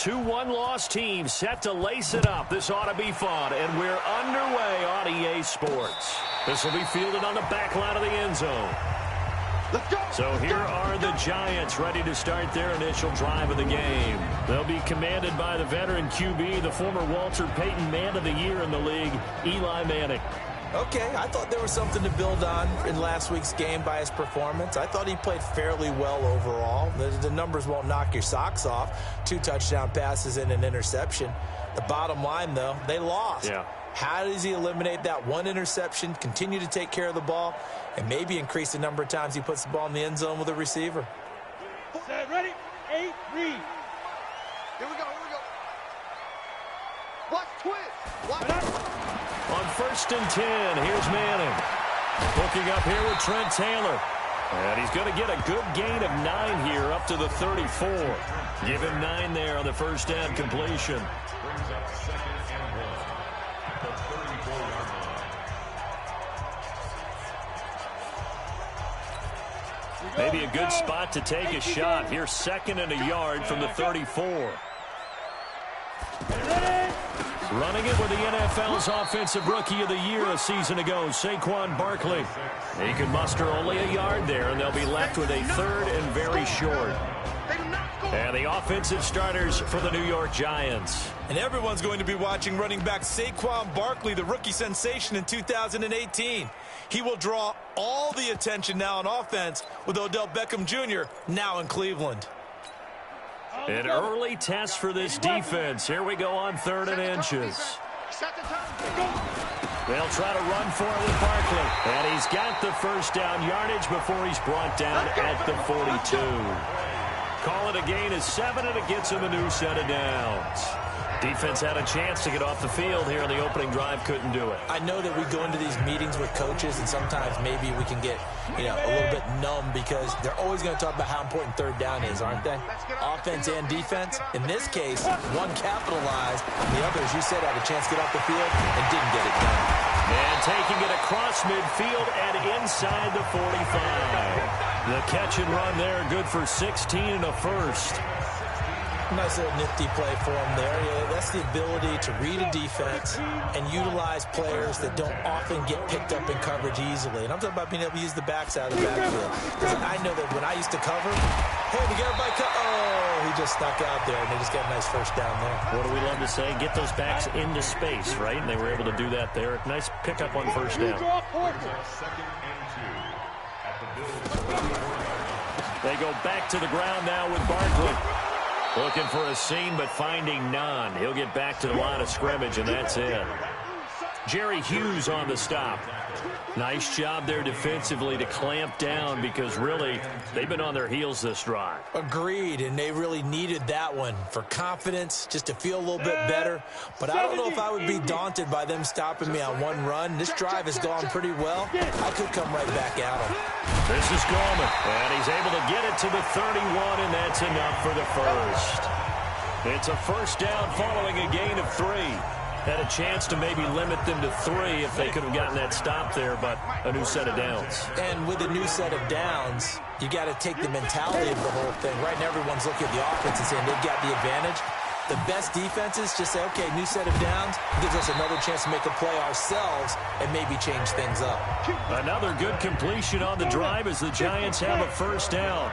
Two one-loss teams set to lace it up. This ought to be fun, and we're underway on EA Sports. This will be fielded on the back line of the end zone. So here are the Giants ready to start their initial drive of the game. They'll be commanded by the veteran QB, the former Walter Payton Man of the Year in the league, Eli Manning. Okay, I thought there was something to build on in last week's game by his performance. I thought he played fairly well overall. The numbers won't knock your socks off. 2 touchdown passes and an interception. The bottom line, though, they lost. Yeah. How does he eliminate that one interception, continue to take care of the ball, and maybe increase the number of times he puts the ball in the end zone with a receiver? Set, ready, 8, read. Here we go. Watch twist. Watch. On 1st and 10, here's Manning. Hooking up here with Trent Taylor. And he's going to get a good gain of 9 here up to the 34. Give him 9 there on the first down completion. Maybe a good spot to take a shot. Here's 2nd and a yard from the 34. Running it with the NFL's Offensive Rookie of the Year a season ago, Saquon Barkley. He can muster only a yard there, and they'll be left with a 3rd and very short. And the offensive starters for the New York Giants. And everyone's going to be watching running back Saquon Barkley, the rookie sensation in 2018. He will draw all the attention now on offense with Odell Beckham Jr. now in Cleveland. An early test for this defense. Here we go on 3rd and inches. They'll try to run for it with Barkley. And he's got the first down yardage before he's brought down at the 42. Call it a gain of 7, and it gets him a new set of downs. Defense had a chance to get off the field here on the opening drive, couldn't do it. I know that we go into these meetings with coaches, and sometimes maybe we can get, a little bit numb because they're always going to talk about how important 3rd down is, aren't they? Offense and defense. In this case, one capitalized, and the other, as you said, had a chance to get off the field and didn't get it done. And taking it across midfield and inside the 45. The catch and run there, good for 16 and a first. Nice little nifty play for him there. Yeah, that's the ability to read a defense and utilize players that don't often get picked up in coverage easily. And I'm talking about being able to use the backside of the backfield. Because I know that when I used to cover, hey, we got everybody oh, he just snuck out there, and they just got a nice first down there. What do we love to say? Get those backs into space, right? And they were able to do that there. Nice pickup on first down. They go back to the ground now with Barkley. Looking for a seam, but finding none. He'll get back to the line of scrimmage, and that's it. Jerry Hughes on the stop. Nice job there defensively to clamp down because, really, they've been on their heels this drive. Agreed, and they really needed that one for confidence, just to feel a little bit better. But I don't know if I would be daunted by them stopping me on one run. This drive has gone pretty well. I could come right back at them. This is Coleman, and he's able to get it to the 31, and that's enough for the first. It's a first down following a gain of 3. Had a chance to maybe limit them to 3 if they could have gotten that stop there, but a new set of downs. And with a new set of downs, you got to take the mentality of the whole thing. Right now, everyone's looking at the offense and saying they've got the advantage. The best defenses just say, okay, new set of downs, gives us another chance to make a play ourselves and maybe change things up. Another good completion on the drive as the Giants have a first down.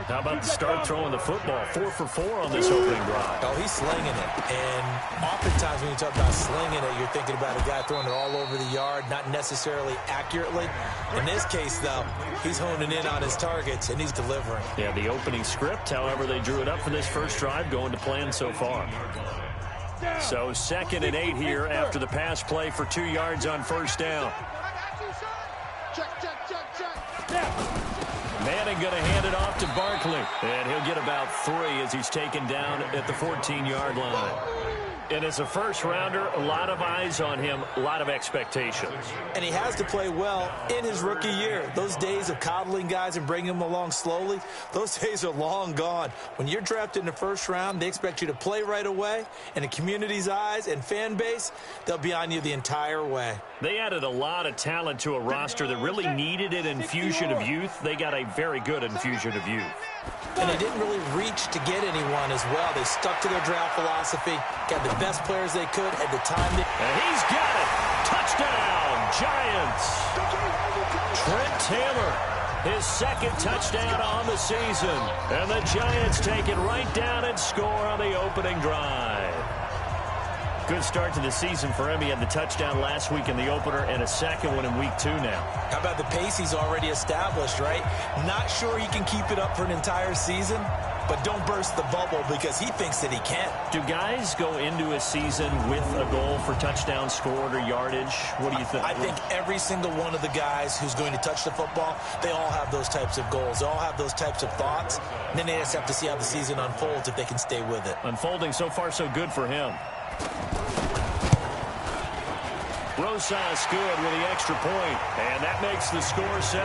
How about the start throwing the football? 4 for 4 on this opening drive. Oh, he's slinging it. And oftentimes when you talk about slinging it, you're thinking about a guy throwing it all over the yard, not necessarily accurately. In this case, though, he's honing in on his targets, and he's delivering. Yeah, the opening script, however, they drew it up for this first drive, going to plan so far. So 2nd and 8 here after the pass play for 2 yards on first down. Manning going to hand it off to Barkley. And he'll get about 3 as he's taken down at the 14-yard line. And as a first-rounder, a lot of eyes on him, a lot of expectations. And he has to play well in his rookie year. Those days of coddling guys and bringing them along slowly, those days are long gone. When you're drafted in the first round, they expect you to play right away. And the community's eyes and fan base, they'll be on you the entire way. They added a lot of talent to a roster that really needed an infusion of youth. They got a very good infusion of youth. And they didn't really reach to get anyone as well. They stuck to their draft philosophy, got the best players they could at the time. And he's got it. Touchdown, Giants. Trent Taylor, his second touchdown on the season. And the Giants take it right down and score on the opening drive. Good start to the season for him. He had the touchdown last week in the opener and a second one in week 2 now. How about the pace he's already established, right? Not sure he can keep it up for an entire season, but don't burst the bubble because he thinks that he can. Do guys go into a season with a goal for touchdown scored or yardage? What do you think? I think every single one of the guys who's going to touch the football, they all have those types of goals. They all have those types of thoughts. And then they just have to see how the season unfolds if they can stay with it. Unfolding so far so good for him. Rosas good with the extra point, and that makes the score 7-0.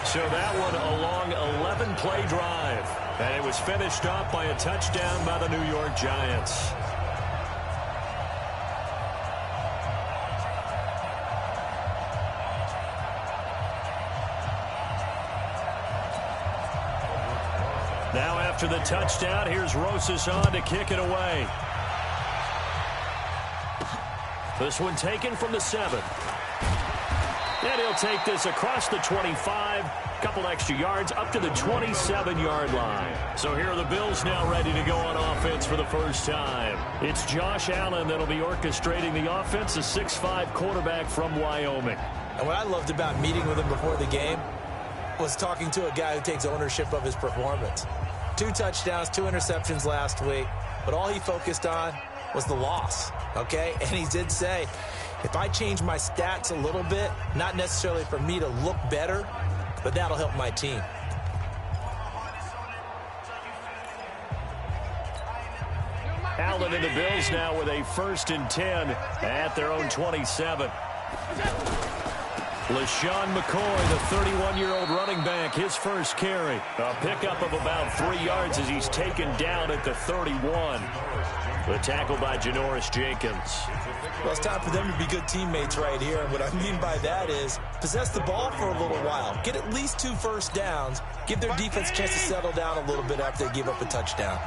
So that one a long 11-play drive, and it was finished off by a touchdown by the New York Giants. Now after the touchdown, here's Rosas on to kick it away. This one taken from the 7. And he'll take this across the 25. Couple extra yards up to the 27-yard line. So here are the Bills now ready to go on offense for the first time. It's Josh Allen that'll be orchestrating the offense, a 6'5" quarterback from Wyoming. And what I loved about meeting with him before the game was talking to a guy who takes ownership of his performance. 2 touchdowns, 2 interceptions last week, but all he focused on was the loss, okay? And he did say, if I change my stats a little bit, not necessarily for me to look better, but that'll help my team. Allen and the Bills now with a 1st and 10 at their own 27. LaShawn McCoy, the 31-year-old running back, his first carry. A pickup of about 3 yards as he's taken down at the 31. The tackle by Janoris Jenkins. Well, it's time for them to be good teammates right here. And what I mean by that is possess the ball for a little while. Get at least 2 first downs. Give their defense a chance to settle down a little bit after they give up a touchdown.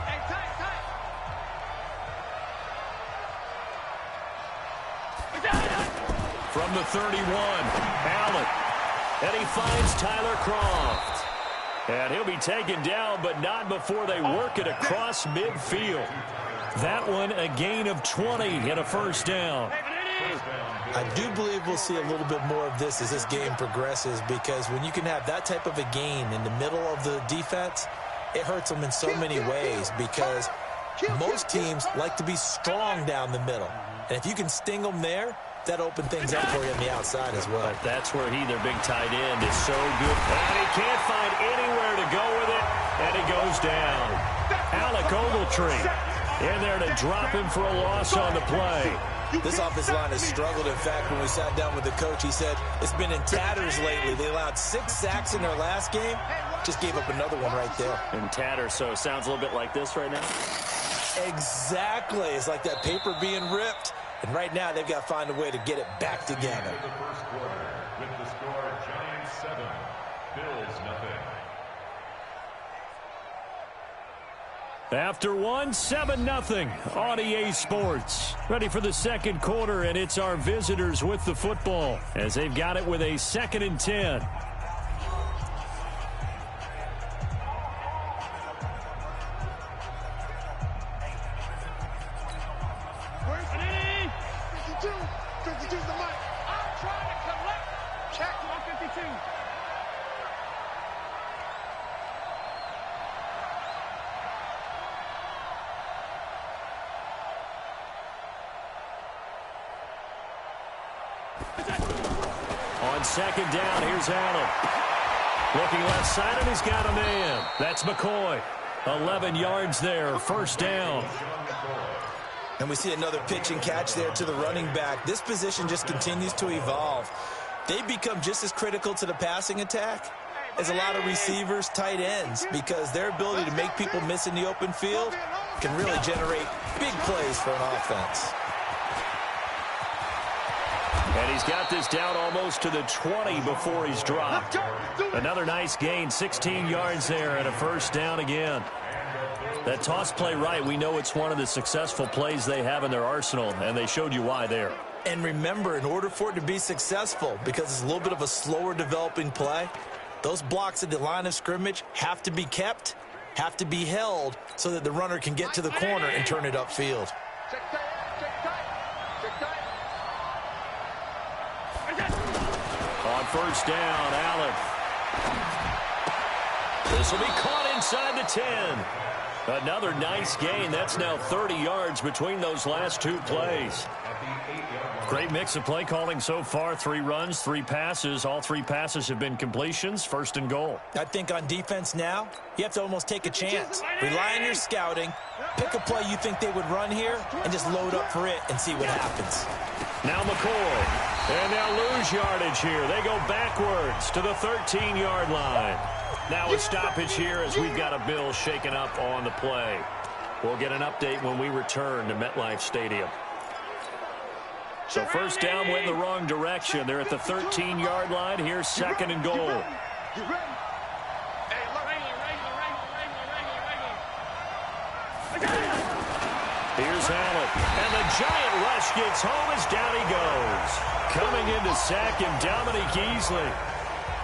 From the 31, Allen. And he finds Tyler Croft. And he'll be taken down, but not before they work it across midfield. That one a gain of 20 and a first down. I do believe we'll see a little bit more of this as this game progresses, because when you can have that type of a gain in the middle of the defense, it hurts them in so many ways, because most teams like to be strong down the middle. And if you can sting them there, that opens things up for you on the outside as well. But that's where their big tight end, is so good. And he can't find anywhere to go with it, and he goes down. Alec Ogletree in there to drop him for a loss on the play. This offensive line has struggled. In fact, when we sat down with the coach, he said it's been in tatters lately. They allowed 6 sacks in their last game. Just gave up another one right there. In tatters, so it sounds a little bit like this right now. Exactly. It's like that paper being ripped. And right now, they've got to find a way to get it back together. The first quarter with the score Giants 7, Bills 0. After 7-0 on EA Sports. Ready for the second quarter, and it's our visitors with the football as they've got it with a 2nd and 10. On 2nd down, here's Allen. Looking left side, and he's got a man. That's McCoy. 11 yards there, first down. And we see another pitch and catch there to the running back. This position just continues to evolve. They become just as critical to the passing attack as a lot of receivers, tight ends, because their ability to make people miss in the open field can really generate big plays for an offense. And he's got this down almost to the 20 before he's dropped. Another nice gain, 16 yards there, and a first down again. That toss play right, we know it's one of the successful plays they have in their arsenal, and they showed you why there. And remember, in order for it to be successful, because it's a little bit of a slower developing play, those blocks at the line of scrimmage have to be kept, have to be held, so that the runner can get to the corner and turn it upfield. On first down, Allen. This will be caught inside the 10. Another nice gain. That's now 30 yards between those last two plays. Great mix of play calling so far. 3 runs, 3 passes. All 3 passes have been completions. First and goal. I think on defense now, you have to almost take a chance. Rely on your scouting. Pick a play you think they would run here and just load up for it and see what happens. Now McCoy. And they'll lose yardage here. They go backwards to the 13-yard line. Now a stoppage here as we've got a Bill shaken up on the play. We'll get an update when we return to MetLife Stadium. So first down went in the wrong direction. They're at the 13-yard line. Here's second and goal. Here's Allen. And the giant rush gets home as down he goes. Coming in to sack him, Dominique Easley.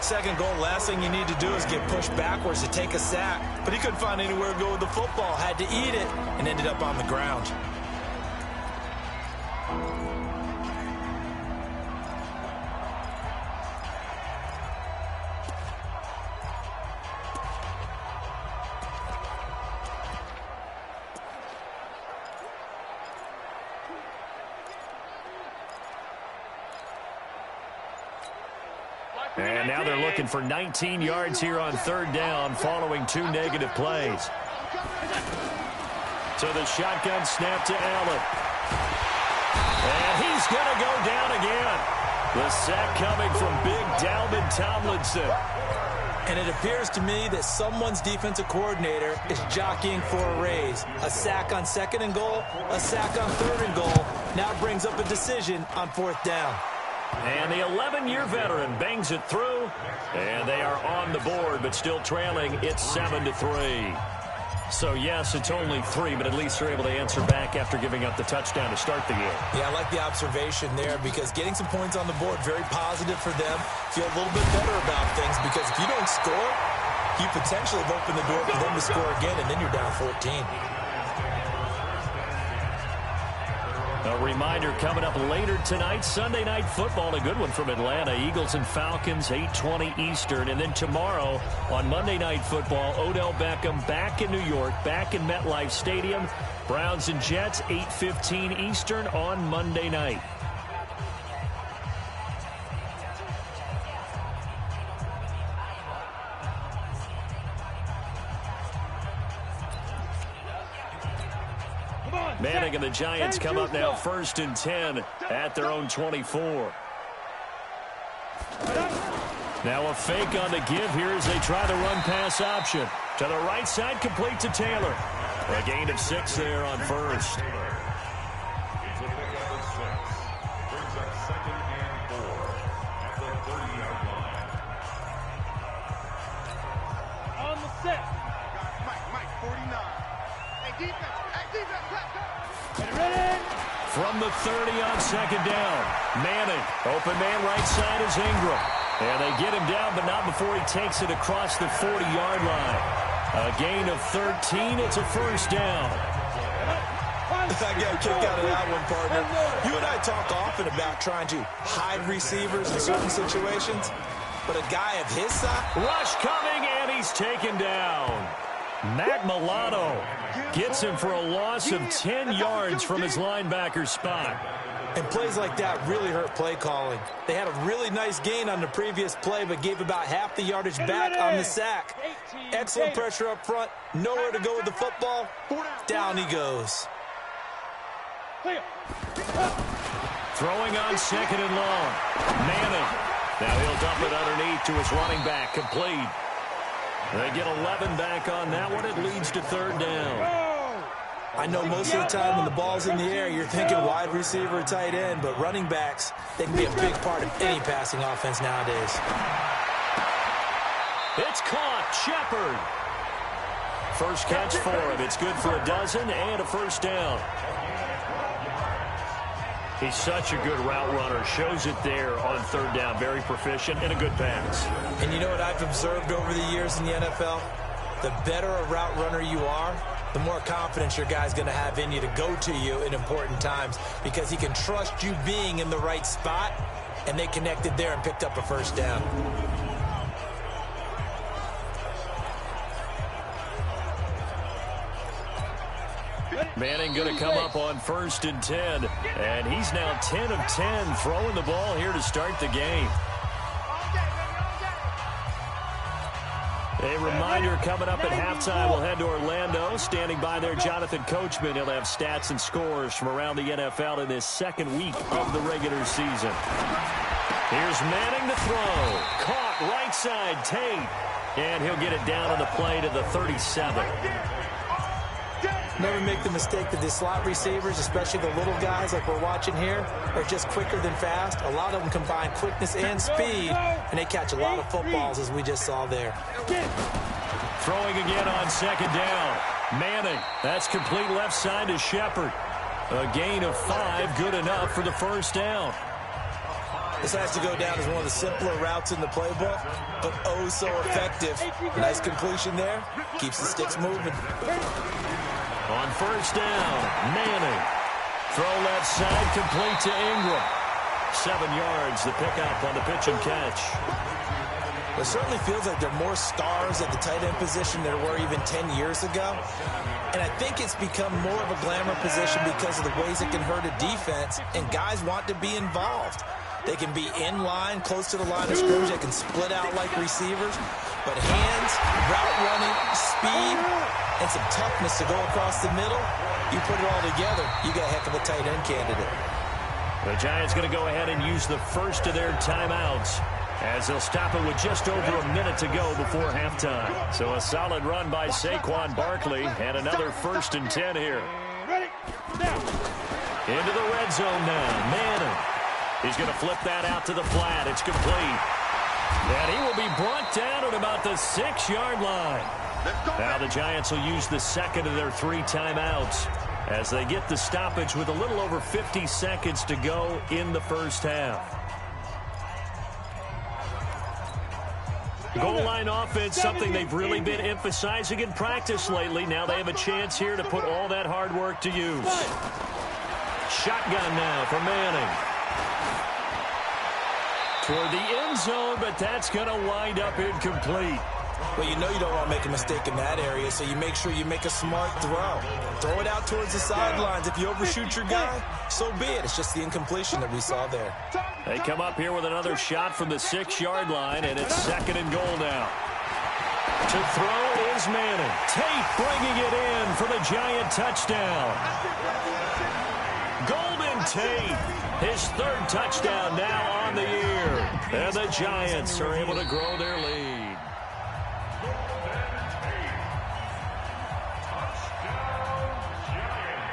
Second goal, last thing you need to do is get pushed backwards to take a sack. But he couldn't find anywhere to go with the football. Had to eat it and ended up on the ground. And now they're looking for 19 yards here on third down following 2 negative plays. So the shotgun snap to Allen. And he's going to go down again. The sack coming from big Dalvin Tomlinson. And it appears to me that someone's defensive coordinator is jockeying for a raise. A sack on second and goal, a sack on third and goal. Now brings up a decision on fourth down. And the 11-year veteran bangs it through. And they are on the board, but still trailing. It's 7-3. So, yes, it's only 3, but at least they're able to answer back after giving up the touchdown to start the game. Yeah, I like the observation there because getting some points on the board, very positive for them. Feel a little bit better about things because if you don't score, you potentially have opened the door for them to score again, and then you're down 14. A reminder coming up later tonight, Sunday Night Football, a good one from Atlanta. Eagles and Falcons, 8:20 Eastern. And then tomorrow on Monday Night Football, Odell Beckham back in New York, back in MetLife Stadium. Browns and Jets, 8:15 Eastern on Monday night. Manning and the Giants come up now 1st and 10 at their own 24. Now a fake on the give here as they try the run-pass option. To the right side, complete to Taylor. A gain of 6 there on first. It's a pickup of 6. Brings up 2nd and 4 at the 30-yard line. On the set. Mike, 49. Hey, defense, let's go. Ready? From the 30 on second down. Manning, open man right side is Ingram. And they get him down, but not before he takes it across the 40-yard line. A gain of 13. It's a first down. I got a kick out of that one, partner. You and I talk often about trying to hide receivers in certain situations, but a guy of his size... Rush coming, and he's taken down. Matt Milano gets him for a loss of 10 yards from his linebacker spot. And plays like that really hurt play calling. They had a really nice gain on the previous play, but gave about half the yardage back on the sack. Excellent pressure up front. Nowhere to go with the football. Down he goes. Throwing on second and long. Manning. Now he'll dump it underneath to his running back. Complete. They get 11 back on that one. It leads to third down. I know most of the time when the ball's in the air, you're thinking wide receiver, tight end, but running backs, they can be a big part of any passing offense nowadays. It's caught. Shepard. First catch for him. It's good for a dozen and a first down. He's such a good route runner. Shows it there on third down. Very proficient and a good pass. And you know what I've observed over the years in the NFL? The better a route runner you are, the more confidence your guy's going to have in you to go to you in important times because he can trust you being in the right spot, and they connected there and picked up a first down. Manning going to come up on 1st and 10, and he's now 10 of 10 throwing the ball here to start the game. A reminder coming up at halftime, we'll head to Orlando. Standing by there, Jonathan Coachman. He'll have stats and scores from around the NFL in this second week of the regular season. Here's Manning to throw. Caught right side, Tate. And he'll get it down on the play to the 37. Never make the mistake that the slot receivers, especially the little guys like we're watching here, are just quicker than fast. A lot of them combine quickness and speed, and they catch a lot of footballs, as we just saw there. Throwing again on second down. Manning. That's complete left side to Shepard. A gain of 5, good enough for the first down. This has to go down as one of the simpler routes in the playbook, but oh so effective. Nice completion there. Keeps the sticks moving. On first down, Manning. Throw left side, complete to Ingram. 7 yards, the pickup on the pitch and catch. It certainly feels like there are more stars at the tight end position than there were even 10 years ago. And I think it's become more of a glamour position because of the ways it can hurt a defense, and guys want to be involved. They can be in line, close to the line of scrimmage. They can split out like receivers. But hands, route running, speed, and some toughness to go across the middle, you put it all together, you got a heck of a tight end candidate. The Giants going to go ahead and use the first of their timeouts as they'll stop it with just over a minute to go before halftime. So a solid run by Saquon Barkley and another 1st and 10 here. Into the red zone now. Manning. He's going to flip that out to the flat. It's complete. And he will be brought down at about the 6-yard line. Now the Giants will use the second of their 3 timeouts as they get the stoppage with a little over 50 seconds to go in the first half. Goal line offense, something they've really been emphasizing in practice lately. Now they have a chance here to put all that hard work to use. Shotgun now for Manning. Toward the end zone, but that's going to wind up incomplete. Well, you know you don't want to make a mistake in that area, so you make sure you make a smart throw. Throw it out towards the sidelines. If you overshoot your guy, so be it. It's just the incompletion that we saw there. They come up here with another shot from the 6-yard line, and it's 2nd and goal now. To throw is Manning. Tate bringing it in for the Giant touchdown. Golden Tate, his 3rd touchdown now on the year. And the Giants are able to grow their lead.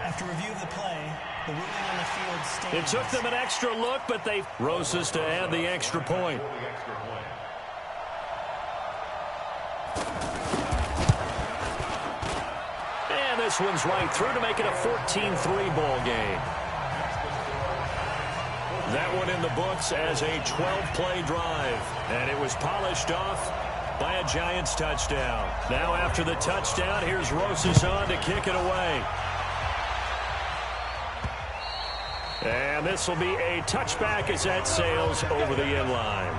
After review of the play, the ruling on the field stands. It took them an extra look, but they Rosas to add the extra point. And this one's right through to make it a 14-3 ball game. That one in the books as a 12-play drive, and it was polished off by a Giants touchdown. Now after the touchdown, here's Rosas on to kick it away. And this will be a touchback as that sails over the end line.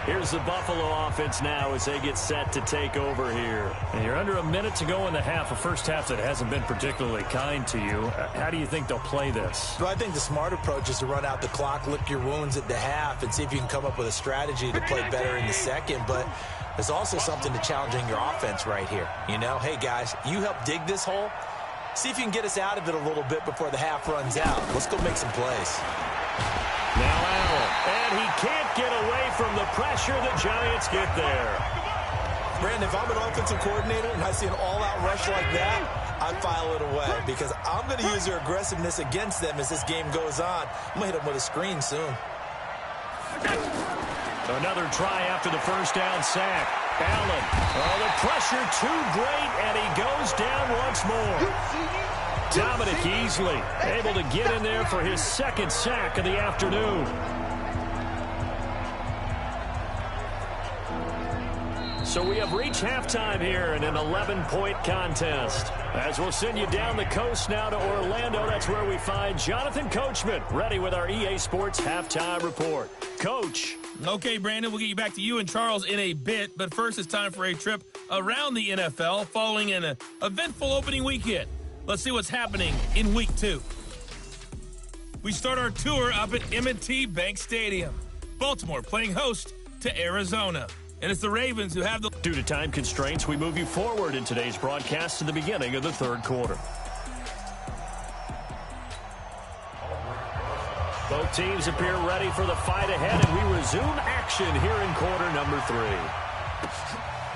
Here's the Buffalo offense now as they get set to take over here. And you're under a minute to go in the half, a first half that hasn't been particularly kind to you. How do you think they'll play this? Well, I think the smart approach is to run out the clock, lick your wounds at the half, and see if you can come up with a strategy to play better in the second. But there's also something to challenging your offense right here. You know, hey, guys, you help dig this hole. See if you can get us out of it a little bit before the half runs out. Let's go make some plays. Now Allen, and he can't get away from the pressure. The Giants get there. Brandon, if I'm an offensive coordinator and I see an all-out rush like that, I file it away because I'm going to use their aggressiveness against them as this game goes on. I'm going to hit them with a screen soon. Another try after the first down sack. Allen, the pressure too great, and he goes down once more. Dominic Easley able to get in there for his second sack of the afternoon. So we have reached halftime here in an 11-point contest. As we'll send you down the coast now to Orlando, that's where we find Jonathan Coachman, ready with our EA Sports Halftime Report. Coach. Okay, Brandon, we'll get you back to you and Charles in a bit, but first it's time for a trip around the NFL following an eventful opening weekend. Let's see what's happening in Week 2. We start our tour up at M&T Bank Stadium. Baltimore playing host to Arizona. And it's the Ravens who have the... Due to time constraints, we move you forward in today's broadcast to the beginning of the third quarter. Both teams appear ready for the fight ahead, and we resume action here in quarter number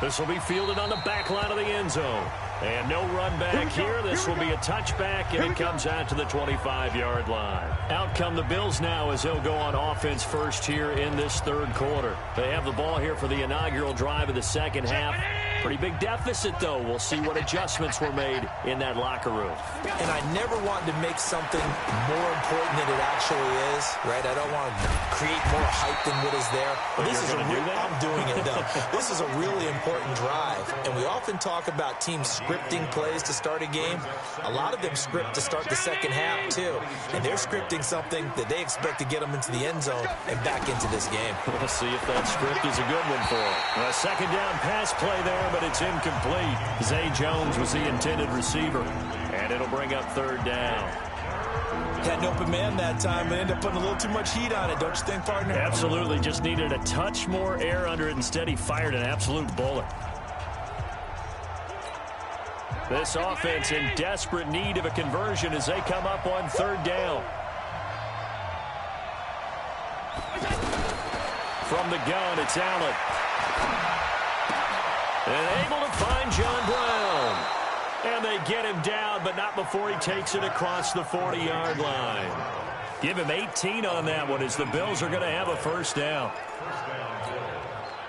3. This will be fielded on the back line of the end zone. And no run back here. This will be a touchback, and it comes out to the 25-yard line. Out come the Bills now as they'll go on offense first here in this third quarter. They have the ball here for the inaugural drive of the second half. Pretty big deficit, though. We'll see what adjustments were made in that locker room. And I never want to make something more important than it actually is, right? I don't want to create more hype than what is there. But this is I'm doing it, though. This is a really important drive. And we often talk about teams scripting plays to start a game. A lot of them script to start the second half, too. And they're scripting something that they expect to get them into the end zone and back into this game. We'll see if that script is a good one for them. A second down pass play there, but it's incomplete. Zay Jones was the intended receiver, and it'll bring up third down. Had an open man that time, but ended up putting a little too much heat on it, don't you think, partner? Absolutely. Just needed a touch more air under it. Instead, he fired an absolute bullet. This offense in desperate need of a conversion as they come up on third down. From the gun, it's Allen. And able to find John Brown. And they get him down, but not before he takes it across the 40-yard line. Give him 18 on that one as the Bills are going to have a first down.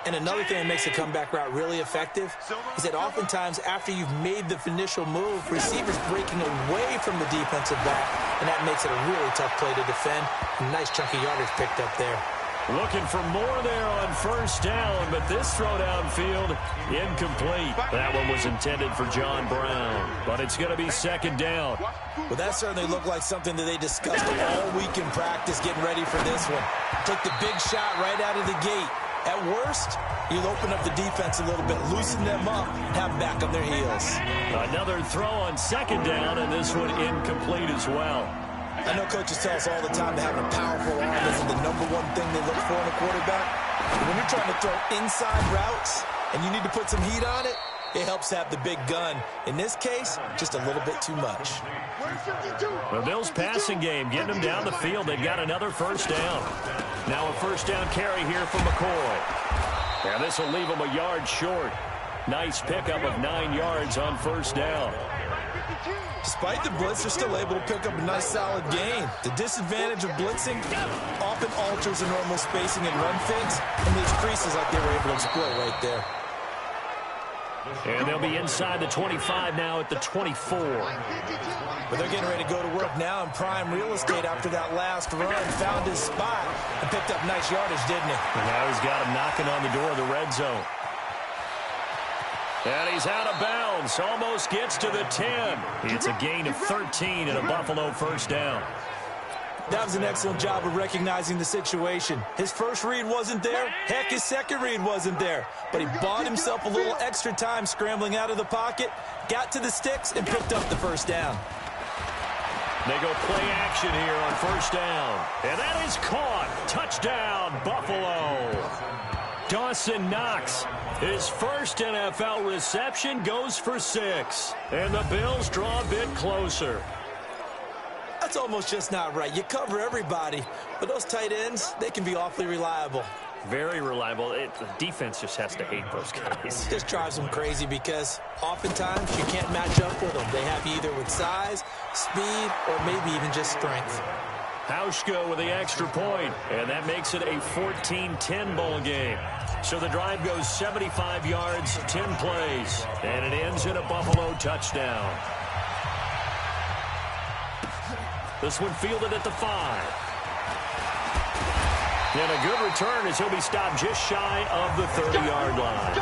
And another thing that makes the comeback route really effective is that oftentimes after you've made the initial move, receivers breaking away from the defensive back, and that makes it a really tough play to defend. A nice chunk of yardage picked up there. Looking for more there on first down, but this throw downfield incomplete. That one was intended for John Brown, but it's going to be second down. Well, that certainly looked like something that they discussed all week in practice, getting ready for this one. Take the big shot right out of the gate. At worst, you'll open up the defense a little bit, loosen them up, have them back on their heels. Another throw on second down, and this one incomplete as well. I know coaches tell us all the time that having a powerful arm isn't the number one thing they look for in a quarterback. But when you're trying to throw inside routes and you need to put some heat on it, it helps have the big gun. In this case, just a little bit too much. The Bills passing game, getting them down the field. They've got another first down. Now a first down carry here from McCoy. And this will leave them a yard short. Nice pickup of 9 yards on first down. Despite the blitz, they're still able to pick up a nice solid gain. The disadvantage of blitzing often alters the normal spacing and run fits and leaves creases like they were able to exploit right there. And they'll be inside the 25 now at the 24. But they're getting ready to go to work now in prime real estate after that last run. Found his spot and picked up nice yardage, didn't he? And now he's got him knocking on the door of the red zone. And he's out of bounds. Almost gets to the 10. It's a gain of 13 and a Buffalo first down. That was an excellent job of recognizing the situation. His first read wasn't there. Heck, his second read wasn't there. But he bought himself a little extra time scrambling out of the pocket, got to the sticks, and picked up the first down. They go play action here on first down. And that is caught. Touchdown, Buffalo. Dawson Knox, his first NFL reception, goes for 6. And the Bills draw a bit closer. That's almost just not right. You cover everybody, but those tight ends, they can be awfully reliable. Very reliable. The defense just has to hate those guys. It just drives them crazy because oftentimes you can't match up with them. They have you either with size, speed, or maybe even just strength. Hauschka with the extra point, and that makes it a 14-10 ball game. So the drive goes 75 yards, 10 plays, and it ends in a Buffalo touchdown. This one fielded at the 5. And a good return as he'll be stopped just shy of the 30-yard line.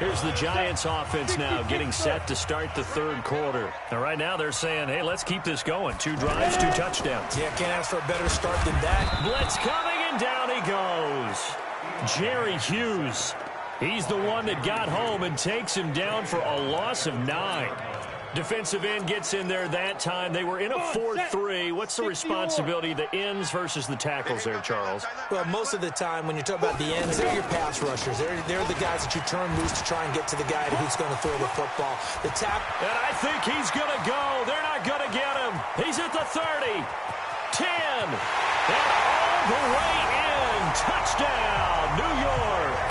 Here's the Giants offense now getting set to start the third quarter. And right now they're saying, hey, let's keep this going. 2 drives, 2 touchdowns. Yeah, can't ask for a better start than that. Blitz coming, and down he goes. Jerry Hughes. He's the one that got home and takes him down for a loss of 9. Defensive end gets in there that time. They were in a 4-3. What's the responsibility of the ends versus the tackles there, Charles? Well, most of the time when you talk about the ends, they're your pass rushers. They're the guys that you turn loose to try and get to the guy who's going to throw the football. The and I think he's going to go. They're not going to get him. He's at the 30. 10. And all the way in. Touchdown, New York.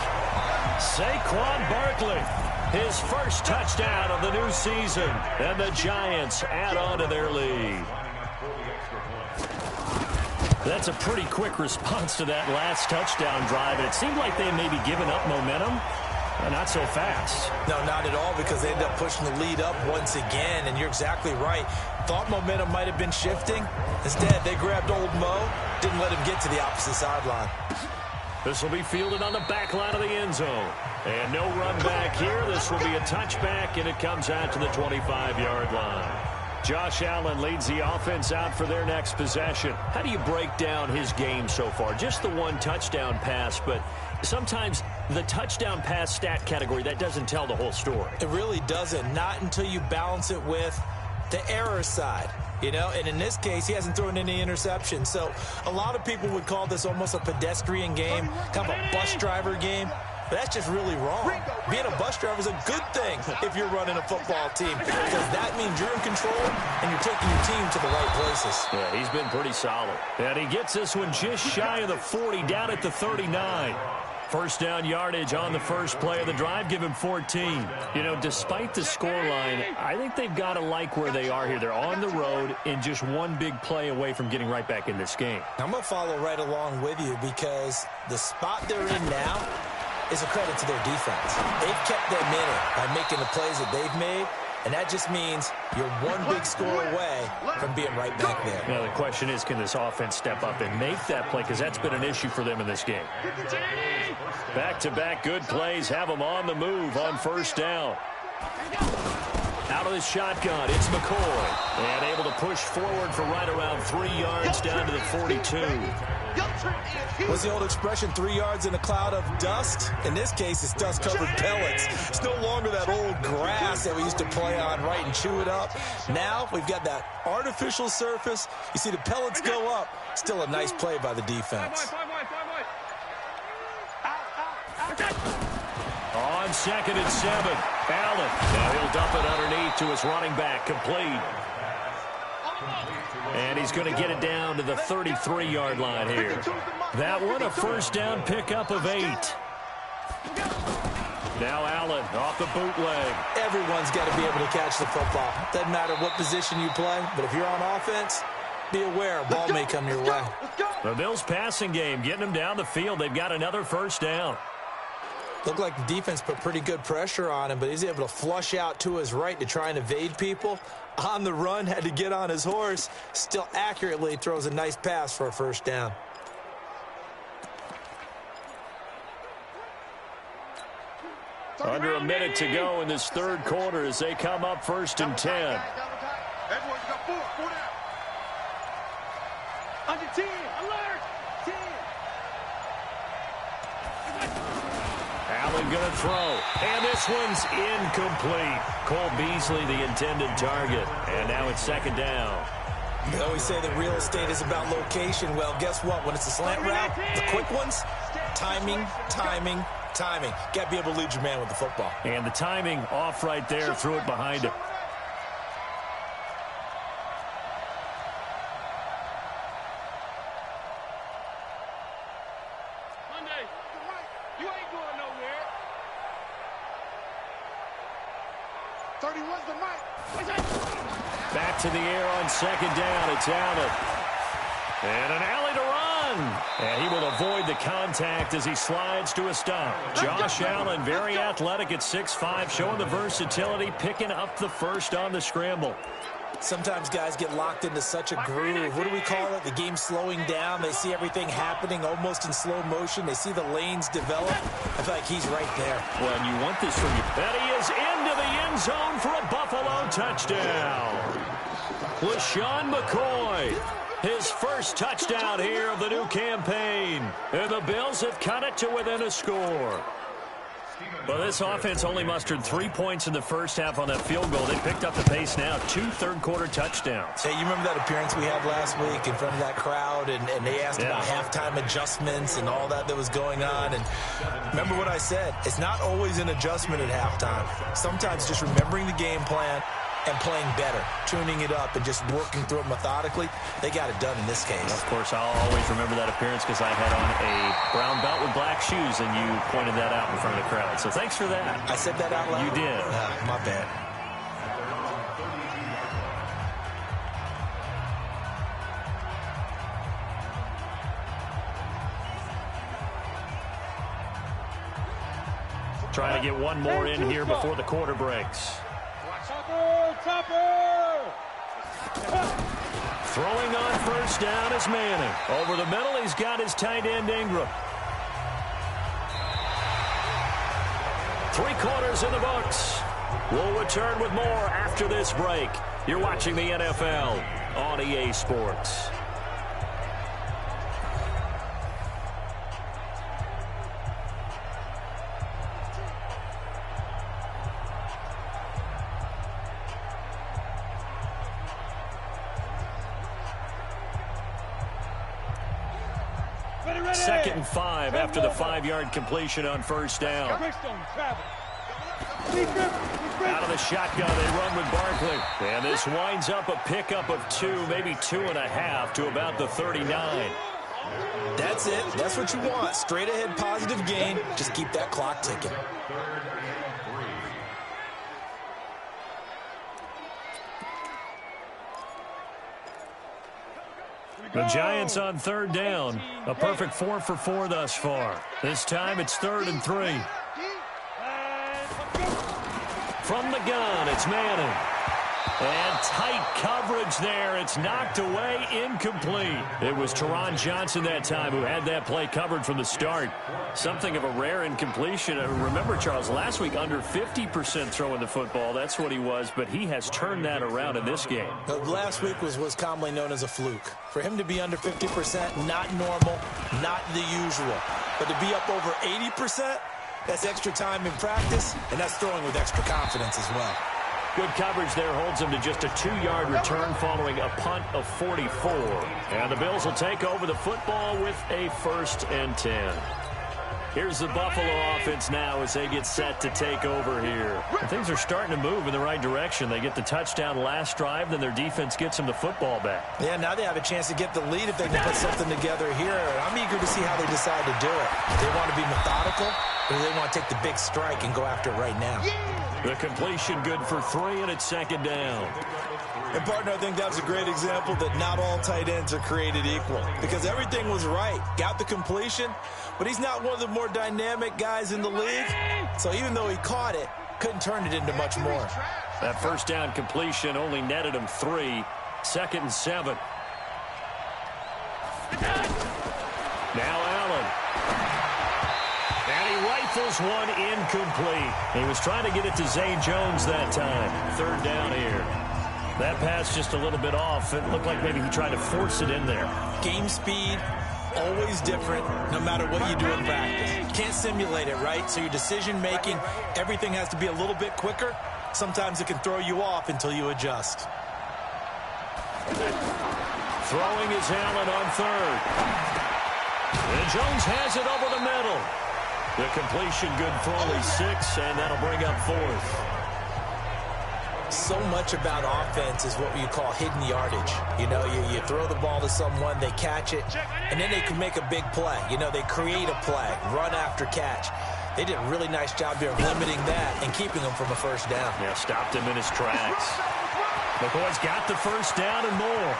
Saquon Barkley, his first touchdown of the new season, and the Giants add on to their lead. That's a pretty quick response to that last touchdown drive, and it seemed like they may be giving up momentum. Not so fast. No, not at all, because they ended up pushing the lead up once again, and you're exactly right. Thought momentum might have been shifting. Instead, they grabbed old Mo, didn't let him get to the opposite sideline. This will be fielded on the back line of the end zone. And no run back here. This will be a touchback, and it comes out to the 25-yard line. Josh Allen leads the offense out for their next possession. How do you break down his game so far? Just the one touchdown pass, but sometimes the touchdown pass stat category, that doesn't tell the whole story. It really doesn't. Not until you balance it with the error side. You know, and in this case, he hasn't thrown any interceptions. So a lot of people would call this almost a pedestrian game, kind of a bus driver game. But that's just really wrong. Being a bus driver is a good thing if you're running a football team, because that means you're in control and you're taking your team to the right places. Yeah, he's been pretty solid. And he gets this one just shy of the 40, down at the 39. First down yardage on the first play of the drive, give him 14. You know, despite the scoreline, I think they've got to like where they are here. They're on the road and just one big play away from getting right back in this game. I'm going to follow right along with you, because the spot they're in now is a credit to their defense. They've kept them in it by making the plays that they've made, and that just means you're one big score away from being right back there. Now, the question is, can this offense step up and make that play? Because that's been an issue for them in this game. Back-to-back good plays have them on the move on first down. Out of the shotgun, it's McCoy. And able to push forward for right around 3 yards down to the 42. What's the old expression, 3 yards in a cloud of dust? In this case, it's dust-covered pellets. It's no longer that old grass that we used to play on, right, and chew it up. Now we've got that artificial surface. You see the pellets go up. Still a nice play by the defense. On 2nd and 7, Allen. Now he'll dump it underneath to his running back, complete. And he's going to get it down to the 33-yard line here. That one, a first down pickup of 8. Now Allen off the bootleg. Everyone's got to be able to catch the football. Doesn't matter what position you play, but if you're on offense, be aware a ball may come your way. The Bills' passing game, getting them down the field. They've got another first down. Looked like the defense put pretty good pressure on him, but he's able to flush out to his right to try and evade people. On the run, had to get on his horse. Still accurately throws a nice pass for a first down. Under a minute to go in this third quarter as they come up 1st and 10. Edwards got 4 down. Under 10. Alert. 10. Allen going to throw. And this one's incomplete. Cole Beasley, the intended target. And now it's 2nd down. They always say that real estate is about location. Well, guess what? When it's a slant route, the quick ones, timing. Got to be able to lead your man with the football. And the timing off right there. Threw it behind him. Monday. You ain't going nowhere. 31's the mic. Back to the air on 2nd down. It's Allen. And an alley to run. And he will avoid the contact as he slides to a stop. Josh Allen, very athletic at 6'5", showing the versatility, picking up the first on the scramble. Sometimes guys get locked into such a groove. What do we call it? The game slowing down. They see everything happening almost in slow motion. They see the lanes develop. I feel like he's right there. Well, and you want this from you. And he is into the end zone for a Buffalo touchdown. LaShawn McCoy, his first touchdown here of the new campaign. And the Bills have cut it to within a score. Well, this offense only mustered 3 points in the first half on that field goal. They picked up the pace now. 2 third-quarter touchdowns. Hey, you remember that appearance we had last week in front of that crowd, and they asked about halftime adjustments and all that was going on. And remember what I said. It's not always an adjustment at halftime. Sometimes just remembering the game plan and playing better, tuning it up and just working through it methodically. They got it done in this case. Of course, I'll always remember that appearance because I had on a brown belt with black shoes, and you pointed that out in front of the crowd. So thanks for that. I said that out loud? You did. My bad. Trying to get one more in here before the quarter breaks. Topper! Throwing on 1st down is Manning. Over the middle, he's got his tight end Ingram. 3 quarters in the books. We'll return with more after this break. You're watching the NFL on EA Sports. Second and 5 after the 5-yard completion on 1st down. Out of the shotgun, they run with Barkley. And this winds up a pickup of 2, maybe 2.5 to about the 39. That's it. That's what you want. Straight ahead positive gain. Just keep that clock ticking. The Giants on 3rd down. A perfect 4 for 4 thus far. This time it's 3rd and 3. From the gun, it's Manning. And tight coverage there. It's knocked away, incomplete. It was Teron Johnson that time who had that play covered from the start. Something of a rare incompletion. Remember, Charles, last week under 50% throwing the football. That's what he was, but he has turned that around in this game. Last week was commonly known as a fluke. For him to be under 50%, not normal, not the usual. But to be up over 80%, that's extra time in practice, and that's throwing with extra confidence as well. Good coverage there holds him to just a 2-yard return following a punt of 44. And the Bills will take over the football with a 1st and 10. Here's the Buffalo offense now as they get set to take over here. And things are starting to move in the right direction. They get the touchdown last drive, then their defense gets them the football back. Yeah, now they have a chance to get the lead if they can put something together here. I'm eager to see how they decide to do it. Do they want to be methodical, or do they want to take the big strike and go after it right now? The completion good for 3, and it's 2nd down. And, partner, I think that was a great example that not all tight ends are created equal. Because everything was right. Got the completion, but he's not one of the more dynamic guys in the league. So even though he caught it, couldn't turn it into much more. That 1st down completion only netted him 3. 2nd and 7. Now Allen. And he rifles rifles one incomplete. He was trying to get it to Zay Jones that time. Third down here. That pass just a little bit off. It looked like maybe he tried to force it in there. Game speed, always different, no matter what you do in practice. Can't simulate it, right? So your decision-making, everything has to be a little bit quicker. Sometimes it can throw you off until you adjust. Throwing is Allen on third. And Jones has it over the middle. The completion good for only 6, and that'll bring up fourth. So much about offense is what you call hidden yardage. You know, you throw the ball to someone, they catch it, and then they can make a big play. You know, they create a play, run after catch. They did a really nice job here of limiting that and keeping him from a first down. Yeah, stopped him in his tracks. McCoy's got the first down and more.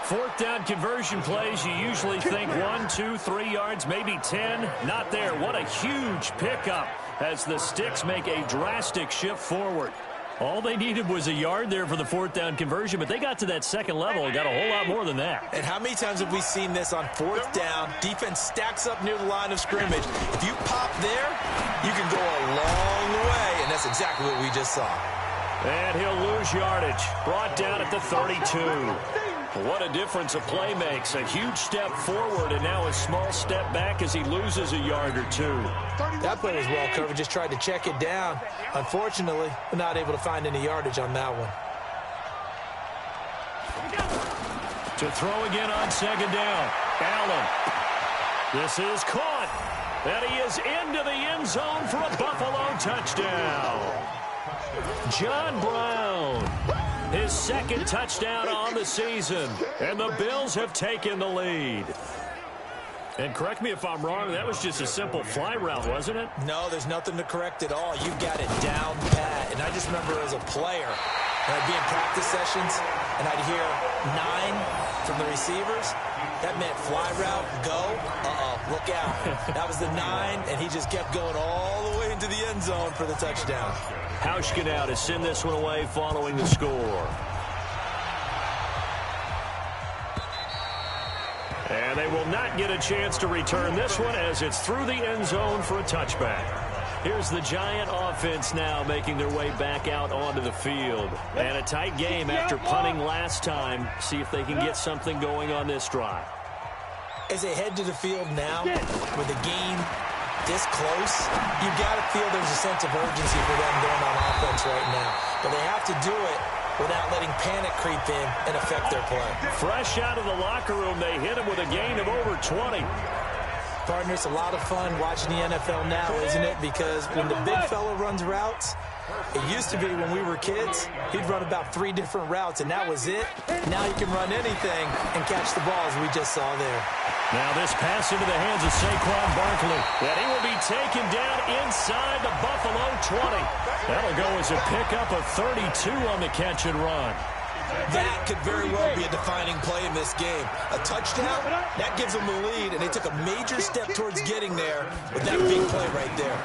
Fourth down conversion plays, you usually think 1, 2, 3 yards, maybe 10. Not there. What a huge pickup as the Sticks make a drastic shift forward. All they needed was a yard there for the fourth down conversion, but they got to that second level and got a whole lot more than that. And how many times have we seen this on fourth down? Defense stacks up near the line of scrimmage. If you pop there, you can go a long way, and that's exactly what we just saw. And he'll lose yardage. Brought down at the 32. What a difference a play makes. A huge step forward and now a small step back as he loses a yard or two. That play was well covered. Just tried to check it down. Unfortunately, we're not able to find any yardage on that one. To throw again on second down. Allen. This is caught. And he is into the end zone for a Buffalo touchdown. John Brown. His second touchdown on the season. And the Bills have taken the lead. And correct me if I'm wrong, that was just a simple fly route, wasn't it? No, there's nothing to correct at all. You got it down pat. And I just remember as a player, I'd be in practice sessions, and I'd hear 9 from the receivers. That meant fly route, go. Look out. That was the 9, and he just kept going all the way into the end zone for the touchdown. Hauschka to send this one away following the score. And they will not get a chance to return this one as it's through the end zone for a touchback. Here's the Giant offense now making their way back out onto the field. And a tight game after punting last time. See if they can get something going on this drive. As they head to the field now with the game this close, you got to feel there's a sense of urgency for them going on offense right now. But they have to do it without letting panic creep in and affect their play. Fresh out of the locker room, they hit him with a gain of over 20. Partner, it's a lot of fun watching the NFL now, isn't it? Because when the big fella runs routes, it used to be when we were kids, he'd run about 3 different routes, and that was it. Now you can run anything and catch the ball, as we just saw there. Now this pass into the hands of Saquon Barkley. And he will be taken down inside the Buffalo 20. That'll go as a pickup of 32 on the catch and run. That could very well be a defining play in this game. A touchdown, that gives them the lead, and they took a major step towards getting there with that big play right there.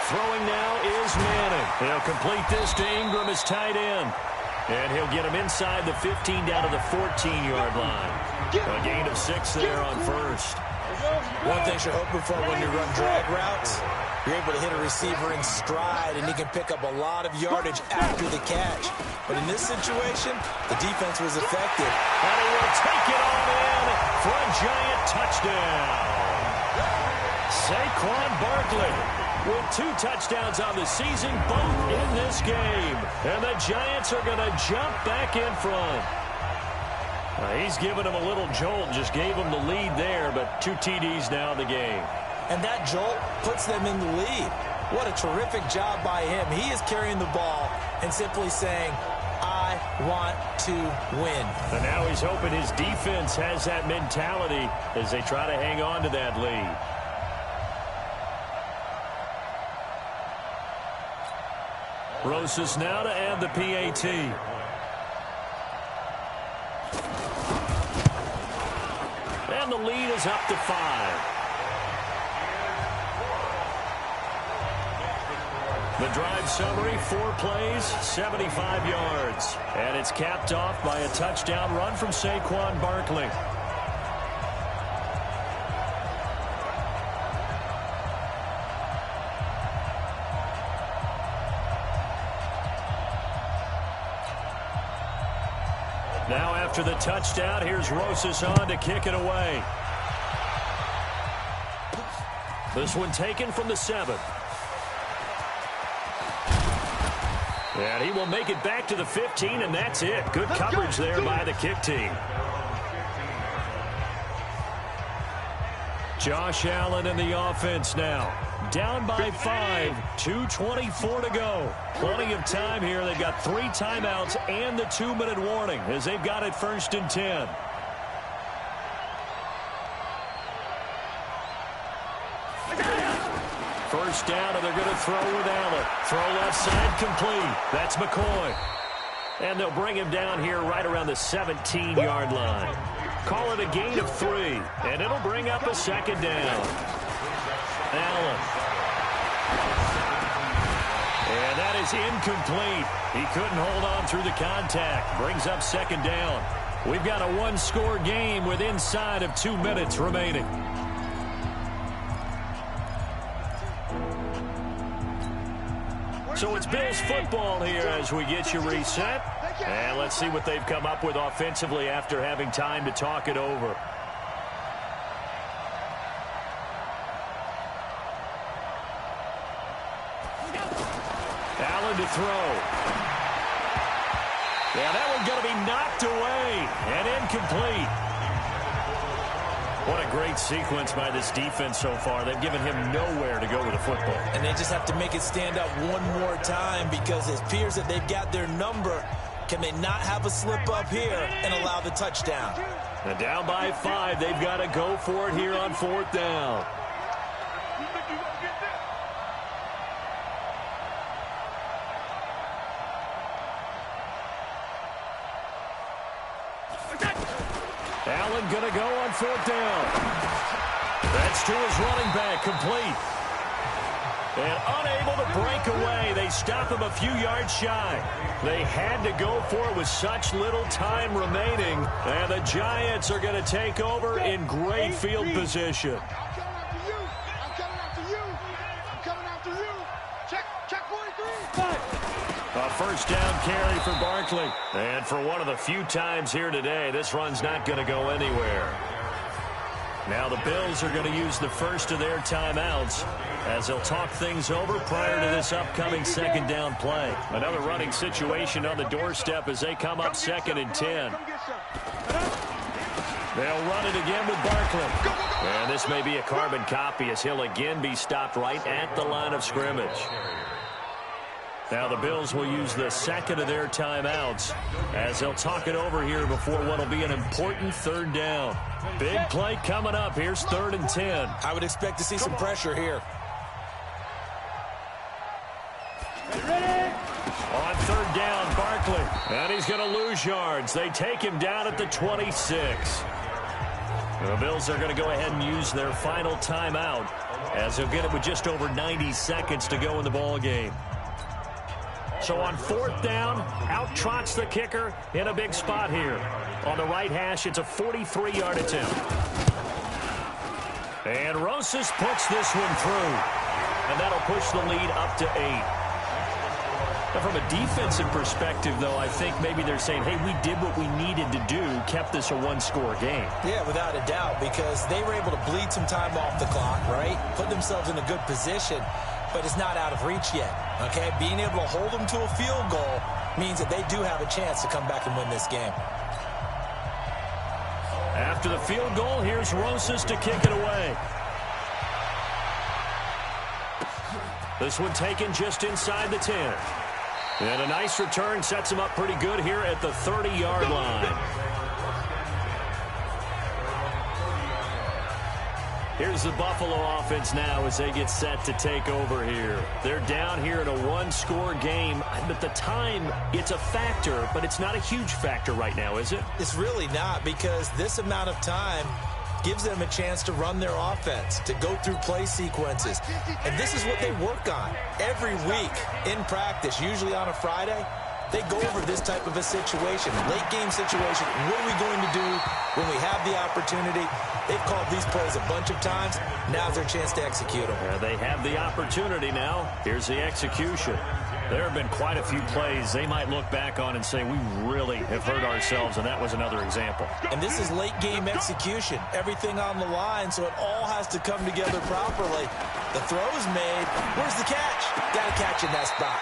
Throwing now is Manning. He'll complete this to Ingram as tight end. And he'll get him inside the 15 down to the 14-yard line. A gain of 6 there on first. One thing you're hoping for when you run drag routes, you're able to hit a receiver in stride, and he can pick up a lot of yardage after the catch. But in this situation, the defense was effective. And he will take it on in for a Giant touchdown. Saquon Barkley with 2 touchdowns on the season, both in this game. And the Giants are going to jump back in front. He's given him a little jolt, just gave him the lead there, but 2 TDs now in the game. And that jolt puts them in the lead. What a terrific job by him. He is carrying the ball and simply saying, I want to win. And now he's hoping his defense has that mentality as they try to hang on to that lead. Rosas now to add the PAT. And the lead is up to 5. The drive summary, 4 plays, 75 yards. And it's capped off by a touchdown run from Saquon Barkley. Now after the touchdown, here's Rosas on to kick it away. This one taken from the 7. And he will make it back to the 15, and that's it. Good coverage there by the kick team. Josh Allen in the offense now. Down by 5, 2:24 to go. Plenty of time here. They've got 3 timeouts and the 2-minute warning as they've got it 1st and 10. First down, and they're going to throw with Allen. Throw left side complete. That's McCoy. And they'll bring him down here right around the 17-yard line. Call it a gain of 3, and it'll bring up a 2nd down. Allen. And that is incomplete. He couldn't hold on through the contact. Brings up 2nd down. We've got a 1-score game with inside of 2 minutes remaining. So it's Bills football here as we get you reset. And let's see what they've come up with offensively after having time to talk it over. Allen to throw. Yeah, that one's going to be knocked away and incomplete. What a great sequence by this defense so far. They've given him nowhere to go with the football. And they just have to make it stand up one more time because it appears that they've got their number. Can they not have a slip up here and allow the touchdown? And down by 5, they've got to go for it here on 4th down. Allen going to go on 4th down. That's to his running back, complete. And unable to break away. They stop him a few yards shy. They had to go for it with such little time remaining. And the Giants are going to take over in great field position. I'm coming after you. I'm coming after you. Check 43. A 1st down carry for Barkley. And for one of the few times here today, this run's not going to go anywhere. Now the Bills are going to use the first of their timeouts as they'll talk things over prior to this upcoming 2nd down play. Another running situation on the doorstep as they come up 2nd and 10. They'll run it again with Barkley. And this may be a carbon copy as he'll again be stopped right at the line of scrimmage. Now the Bills will use the 2nd of their timeouts as they'll talk it over here before what will be an important 3rd down. Big play coming up. Here's 3rd and 10. I would expect to see some pressure here. On 3rd down, Barkley. And he's going to lose yards. They take him down at the 26. The Bills are going to go ahead and use their final timeout as they'll get it with just over 90 seconds to go in the ball game. So on 4th down, out trots the kicker in a big spot here. On the right hash, it's a 43-yard attempt. And Rosas puts this one through. And that'll push the lead up to 8. Now from a defensive perspective, though, I think maybe they're saying, hey, we did what we needed to do, kept this a 1-score game. Yeah, without a doubt, because they were able to bleed some time off the clock, right? Put themselves in a good position, but it's not out of reach yet, okay? Being able to hold them to a field goal means that they do have a chance to come back and win this game. After the field goal, here's Rosas to kick it away. This one taken just inside the 10. And a nice return sets him up pretty good here at the 30-yard line. Here's the Buffalo offense now as they get set to take over here. They're down here in a 1-score game. But the time, it's a factor, but it's not a huge factor right now, is it? It's really not, because this amount of time gives them a chance to run their offense, to go through play sequences. And this is what they work on every week in practice, usually on a Friday. They go over this type of a situation, late game situation. What are we going to do when we have the opportunity? They've called these plays a bunch of times. Now's their chance to execute them. They have the opportunity now. Here's the execution. There have been quite a few plays they might look back on and say, we really have hurt ourselves, and that was another example. And this is late-game execution. Everything on the line, so it all has to come together properly. The throw's made. Where's the catch? Got to catch in that spot.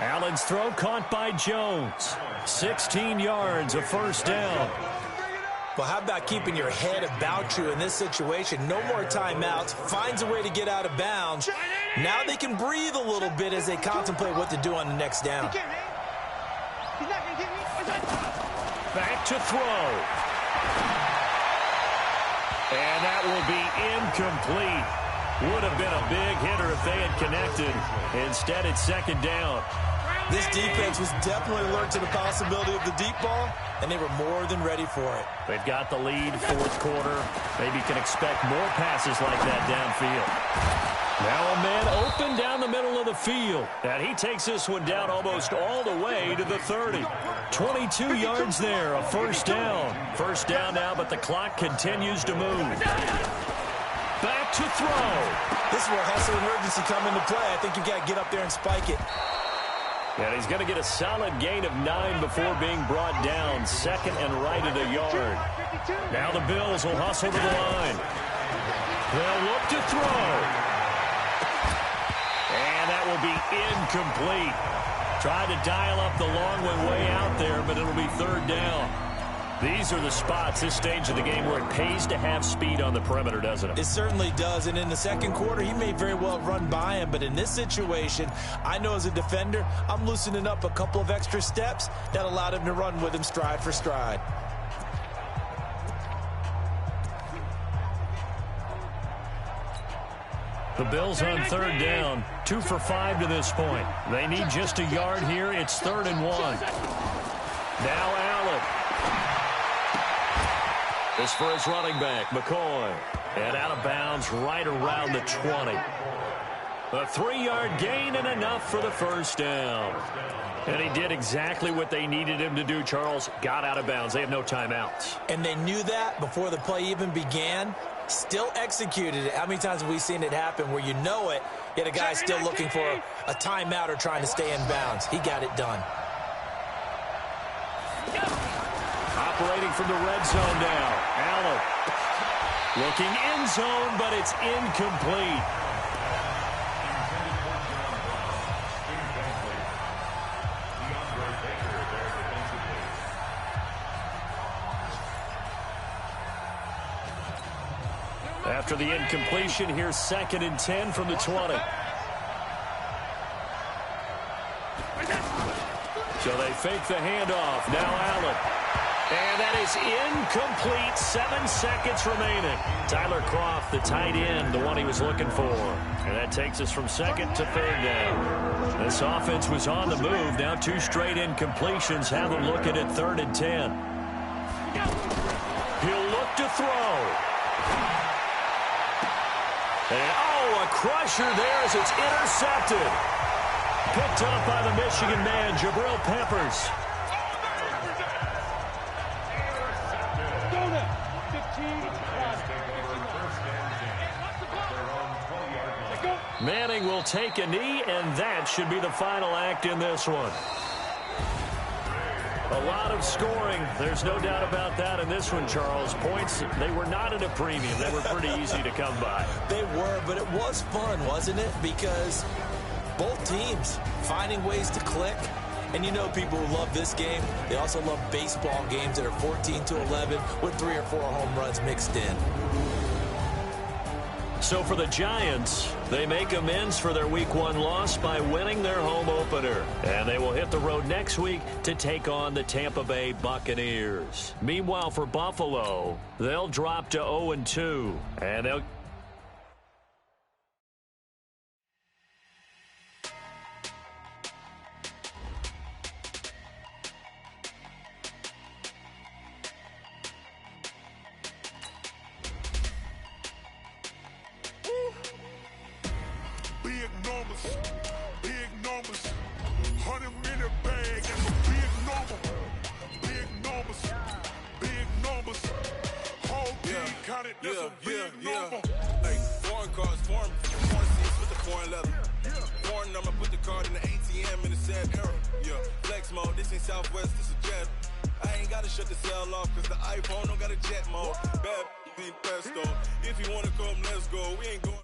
Allen's throw caught by Jones. 16 yards, a first down. Well, how about keeping your head about you in this situation? No more timeouts. Finds a way to get out of bounds. Now they can breathe a little bit as they contemplate what to do on the next down. Back to throw. And that will be incomplete. Would have been a big hitter if they had connected. Instead, it's second down. This defense was definitely alert to the possibility of the deep ball, and they were more than ready for it. They've got the lead, fourth quarter. Maybe can expect more passes like that downfield. Now a man open down the middle of the field. And he takes this one down almost all the way to the 30. 22 yards there, a first down. First down now, but the clock continues to move. Back to throw. This is where hustle and urgency come into play. I think you've got to get up there and spike it. And he's going to get a solid gain of 9 before being brought down. Second and right at a yard. Now the Bills will hustle to the line. They'll look to throw. And that will be incomplete. Tried to dial up the long one way out there, but it'll be third down. These are the spots, this stage of the game, where it pays to have speed on the perimeter, doesn't it? It certainly does, and in the second quarter, he may very well run by him, but in this situation, I know as a defender, I'm loosening up a couple of extra steps that allowed him to run with him stride for stride. The Bills on third down, 2 for 5 to this point. They need just a yard here. It's 3rd and 1. Now Allen. This for his running back, McCoy. And out of bounds right around the 20. A 3-yard gain and enough for the first down. And he did exactly what they needed him to do, Charles. Got out of bounds. They have no timeouts. And they knew that before the play even began. Still executed it. How many times have we seen it happen where you know it, yet a guy's still looking for a timeout or trying to stay in bounds? He got it done. Operating from the red zone now. Allen looking end zone, but it's incomplete. After the incompletion, here's 2nd and 10 from the 20. So they fake the handoff. Now Allen. And that is incomplete. 7 seconds remaining. Tyler Kroft, the tight end, the one he was looking for. And that takes us from 2nd to 3rd down. This offense was on the move. Now 2 straight incompletions have them looking at 3rd and 10. He'll look to throw. And, a crusher there as it's intercepted. Picked up by the Michigan man, Jabril Peppers. Manning will take a knee, and that should be the final act in this one. A lot of scoring. There's no doubt about that in this one, Charles. Points, they were not at a premium. They were pretty easy to come by. They were, but it was fun, wasn't it? Because both teams finding ways to click. And you know people who love this game, they also love baseball games that are 14-11 with 3 or 4 home runs mixed in. So for the Giants, they make amends for their Week 1 loss by winning their home opener. And they will hit the road next week to take on the Tampa Bay Buccaneers. Meanwhile, for Buffalo, they'll drop to 0-2. And they'll... Big numbers, 100 in the bag, that's a big number. Big numbers, whole team counted, that's a big number. Hey, foreign cars, foreign seats with the foreign leather. Foreign then I'ma put the card in the ATM in the sad era. Yeah, flex mode, this ain't Southwest, this is Jet. I ain't gotta shut the cell off, cause the iPhone don't got a jet mode. Bad, be pesto. If you wanna come, let's go. We ain't going.